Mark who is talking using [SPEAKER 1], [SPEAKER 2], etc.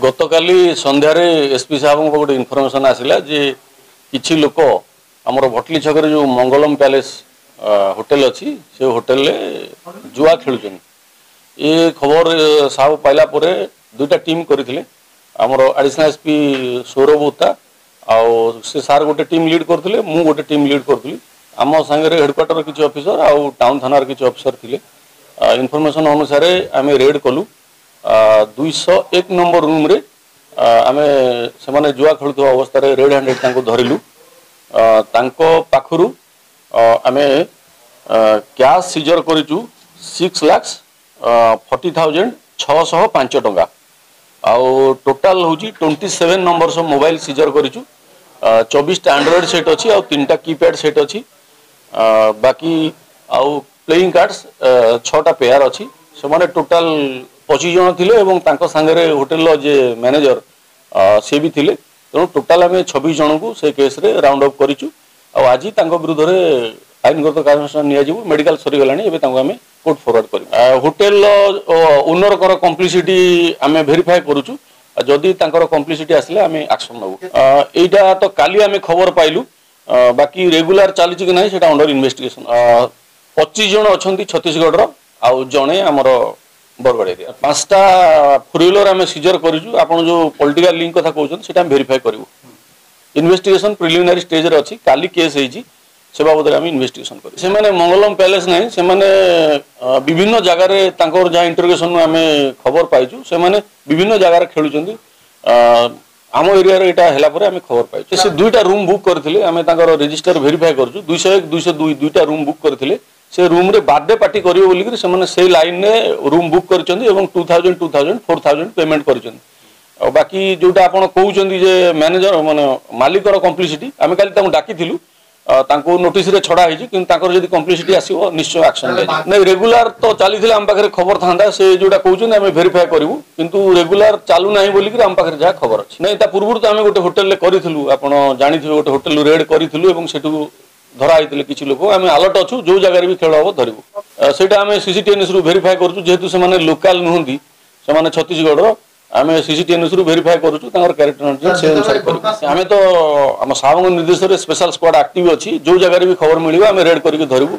[SPEAKER 1] गतकाली संध्यारे SP साहब को गोटे इनफर्मेशन आसला जे किछि लोक आमर भटली छक जो मंगलम पैलेस होटेल अच्छी से होटेल जुआ खेलुन ये खबर साहब पाइला परे दुईटा टीम करथिले आमर एडिशनल एसपी सौरभ उत्ता आउ से सार गोटे टीम लीड करथिले मु गोटे टीम लीड करथिली आम सांगे हेडक्वार्टर किछि ऑफिसर आउ टाउन थानार किछि ऑफिसर थिले इनफर्मेशन अनुसार आमे रेड कलु 201 नंबर रूम रे आमे सेमाने जुआ खेलुवा अवस्था रे रेड हैंडेड तांको धरिलु तांको पाखरु आमे कैश सीजर करिचु 6,40,605 टंका आउ टोटल होची 27 नंबर मोबाइल सीजर करिचु 24 एंड्रॉइड सेट अच्छी आउ 3टा कीपैड सेट अच्छी बाकी आउ प्लेइंग कार्ड्स 6टा पेयर अच्छी से टोटाल 25 जन थिले एवं तांको संगे होटेल जे मैनेजर से भी थिले तेणु टोटाल आम 26 जन को से केस रे राउंड अप करिचु आज तांको विरुद्ध रे आईनगत कार्यानुष्ठान निया जिवो मेडिकल सरी गलानी एबे तांको आम कोर्ट फॉरवर्ड करिवु होटेल ओनर कर कम्प्लिसिटी आम वेरीफाई करूचु जदि तांकर कम्प्लिसिटी आसले आम एक्शन नबु एटा तो काली आम खबर पाइलु बाकी रेगुलर चली कि नहीं सेटा अंडर इन्वेस्टिगेशन 25 जन अच्छा छत्तीसगढ़ आउ जड़े आमर बरगढ़ एरिया 5टा फोर व्हीलर आम सीजर करूँ आपन जो पॉलिटिकल लिंक कथा कहते हैं वेरीफाई करूँ इन्वेस्टिगेशन प्रिलिमिनारी स्टेज रे अच्छी काली केस होती से बाबद आम इन्वेस्टिगेशन करूँ से मंगलम पैलेस नहीं से विभिन्न जगार जहाँ इंटरोगेशन आम खबर पाइचु से विभिन्न जगार खेलुं आम एरिया रे एटा हला परे आम खबर पाइचु से 2टा रूम बुक करथिले आम तांकर रजिस्टर वेरीफाई करछु 201 202 2टा रूम बुक करथिले से रूम रे बर्थडे पार्टी करियो बोली कि से से लाइन रे रूम बुक करछन्ती एवं 2000 2000 4000 पेमेंट करछन्ती बाकी जोटा आपण कहउछन्ती जे मैनेजर माने मालिकर कम्प्लिसिटी आम काली तांको डाकिथिलु तांको नोटिस रे छड़ा हिची किंतु तांकर जदी कम्प्लिसिटी आसीबो निश्चय एक्शन ले नै रेगुलर तो चालीथिले आम पाखरे खबर थांदा से जोटा कहउछन्ती आम वेरीफाई करिवु किंतु रेगुलर चालू नाही बोली कि आम पाखरे जा खबर अछि नै ता पूर्वरु तो आम गोटे होटल ले करिथिलु आपण जानिथिबे गोटे होटल रेड करिथिलु एवं सेटु धरा होते किसी लोक आम अलर्ट अच्छु जो जगह भी खेल हम धरबू सेटा आम सीसीटीएनएस रु वेरीफाई करूँ जेहेतु से लोकाल नुहति से छत्तीसगढ़ आम सीसीटीएनएस रु वेरीफाई करूँ कैरेक्टर से अनुसार करूँ आम तो आम साहब निर्देश में स्पेशल स्क्वाड एक्टिव अच्छी जो जगह भी खबर मिले आम रेड करके धरबू।